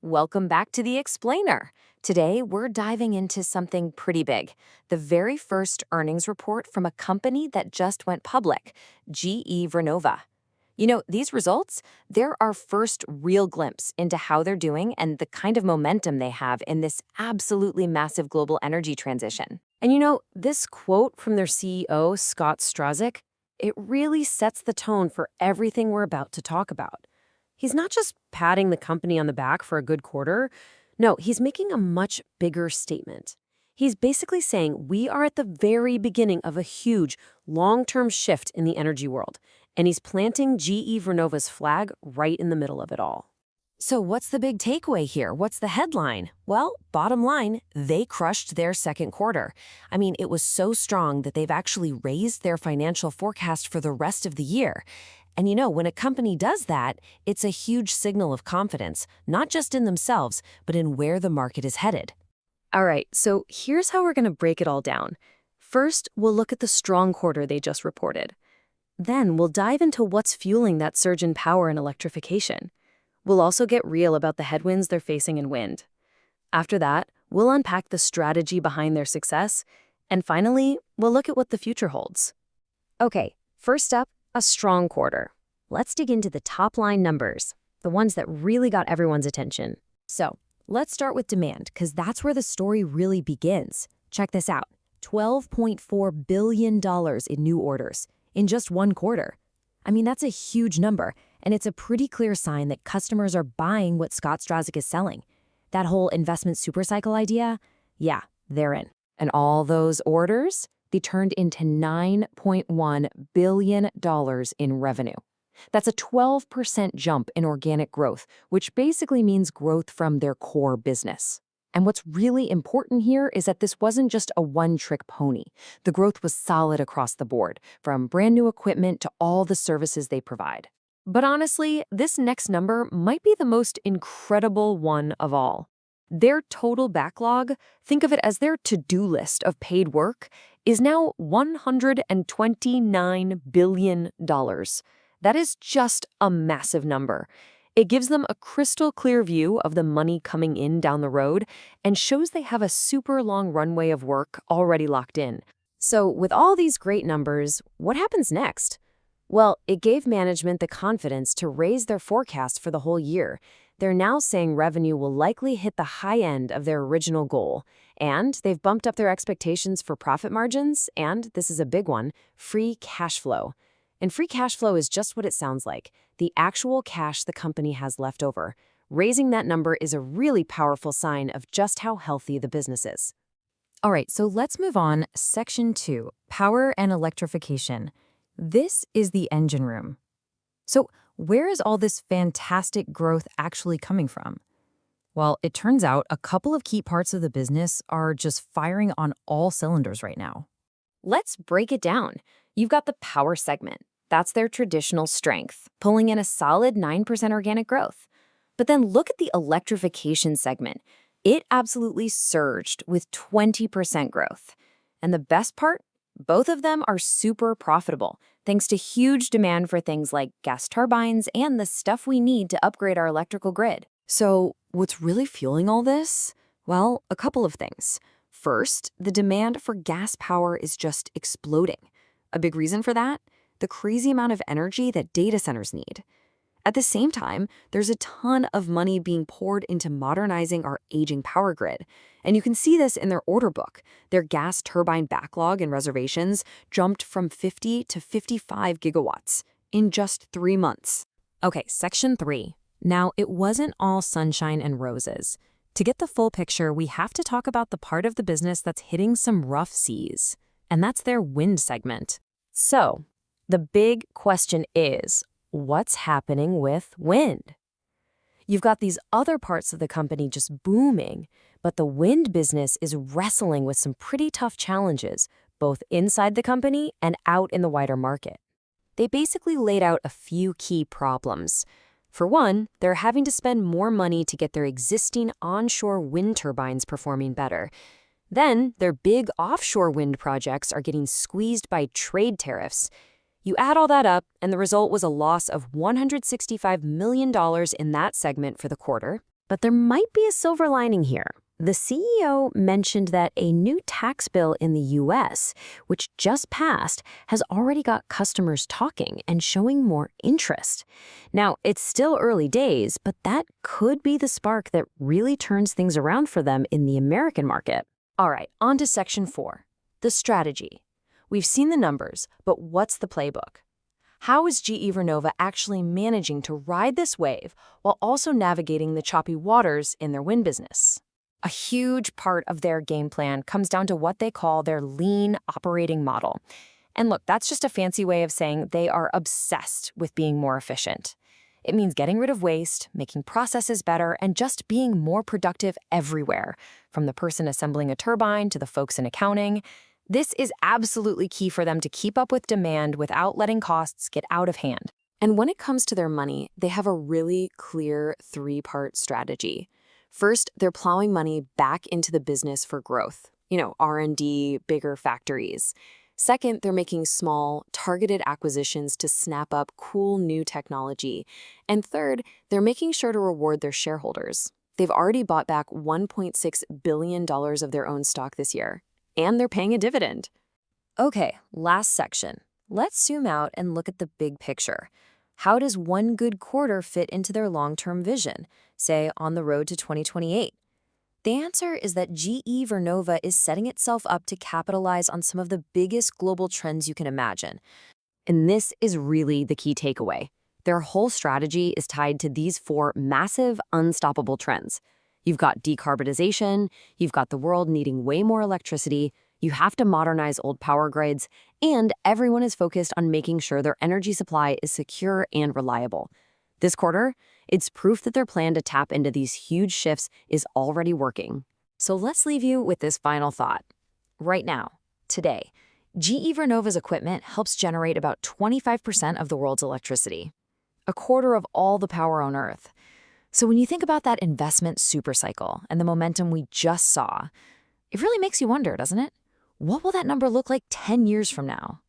Welcome back to The Explainer. Today, we're diving into something pretty big, the very first earnings report from a company that just went public, GE Vernova. These results, they're our first real glimpse into how they're doing and the kind of momentum they have in this absolutely massive global energy transition. And this quote from their CEO, Scott Strazik, it really sets the tone for everything we're about to talk about. He's not just patting the company on the back for a good quarter. No, he's making a much bigger statement. He's basically saying we are at the very beginning of a huge, long-term shift in the energy world, and he's planting GE Vernova's flag right in the middle of it all. So what's the big takeaway here? What's the headline? Well, bottom line, they crushed their second quarter. It was so strong that they've actually raised their financial forecast for the rest of the year. And when a company does that, it's a huge signal of confidence, not just in themselves, but in where the market is headed. All right, so here's how we're going to break it all down. First, we'll look at the strong quarter they just reported. Then we'll dive into what's fueling that surge in power and electrification. We'll also get real about the headwinds they're facing in wind. After that, we'll unpack the strategy behind their success. And finally, we'll look at what the future holds. Okay, first up, a strong quarter. Let's dig into the top-line numbers, the ones that really got everyone's attention. So, let's start with demand, because that's where the story really begins. Check this out. $12.4 billion in new orders in just one quarter. That's a huge number, and it's a pretty clear sign that customers are buying what Scott Strazik is selling. That whole investment supercycle idea? Yeah, they're in. And all those orders? They turned into $9.1 billion in revenue. That's a 12% jump in organic growth, which basically means growth from their core business. And what's really important here is that this wasn't just a one-trick pony. The growth was solid across the board, from brand new equipment to all the services they provide. But honestly, this next number might be the most incredible one of all. Their total backlog, think of it as their to-do list of paid work, is now $129 billion. That is just a massive number. It gives them a crystal clear view of the money coming in down the road and shows they have a super long runway of work already locked in. So with all these great numbers, what happens next? Well, it gave management the confidence to raise their forecast for the whole year. They're now saying revenue will likely hit the high end of their original goal, and they've bumped up their expectations for profit margins and, this is a big one, free cash flow. And free cash flow is just what it sounds like, the actual cash the company has left over. Raising that number is a really powerful sign of just how healthy the business is. All right, so let's move on. Section 2, power and electrification. This is the engine room. So where is all this fantastic growth actually coming from? Well, it turns out a couple of key parts of the business are just firing on all cylinders right now. Let's break it down. You've got the power segment. That's their traditional strength, pulling in a solid 9% organic growth. But then look at the electrification segment. It absolutely surged with 20% growth. And the best part? Both of them are super profitable, thanks to huge demand for things like gas turbines and the stuff we need to upgrade our electrical grid. So, what's really fueling all this? Well, a couple of things. First, the demand for gas power is just exploding. A big reason for that? The crazy amount of energy that data centers need. At the same time, there's a ton of money being poured into modernizing our aging power grid. And you can see this in their order book. Their gas turbine backlog and reservations jumped from 50 to 55 gigawatts in just 3 months. Okay, section 3. Now, it wasn't all sunshine and roses. To get the full picture, we have to talk about the part of the business that's hitting some rough seas. And that's their wind segment. So, the big question is, what's happening with wind? You've got these other parts of the company just booming, but the wind business is wrestling with some pretty tough challenges, both inside the company and out in the wider market. They basically laid out a few key problems. For one, they're having to spend more money to get their existing onshore wind turbines performing better. Then, their big offshore wind projects are getting squeezed by trade tariffs. You add all that up, and the result was a loss of $165 million in that segment for the quarter. But there might be a silver lining here. The CEO mentioned that a new tax bill in the US, which just passed, has already got customers talking and showing more interest. Now, it's still early days, but that could be the spark that really turns things around for them in the American market. All right, on to Section 4, the strategy. We've seen the numbers, but what's the playbook? How is GE Vernova actually managing to ride this wave while also navigating the choppy waters in their wind business? A huge part of their game plan comes down to what they call their lean operating model. And look, that's just a fancy way of saying they are obsessed with being more efficient. It means getting rid of waste, making processes better, and just being more productive everywhere, from the person assembling a turbine to the folks in accounting. This is absolutely key for them to keep up with demand without letting costs get out of hand. And when it comes to their money, they have a really clear three-part strategy. First, they're plowing money back into the business for growth. R&D, bigger factories. Second, they're making small, targeted acquisitions to snap up cool new technology. And third, they're making sure to reward their shareholders. They've already bought back $1.6 billion of their own stock this year. And they're paying a dividend. Okay, last section. Let's zoom out and look at the big picture. How does one good quarter fit into their long-term vision, say on the road to 2028? The answer is that GE Vernova is setting itself up to capitalize on some of the biggest global trends you can imagine. And this is really the key takeaway. Their whole strategy is tied to these four massive, unstoppable trends. You've got decarbonization, you've got the world needing way more electricity, you have to modernize old power grids, and everyone is focused on making sure their energy supply is secure and reliable. This quarter, it's proof that their plan to tap into these huge shifts is already working. So let's leave you with this final thought. Right now, today, GE Vernova's equipment helps generate about 25% of the world's electricity, a quarter of all the power on Earth. So when you think about that investment supercycle and the momentum we just saw, it really makes you wonder, doesn't it? What will that number look like 10 years from now?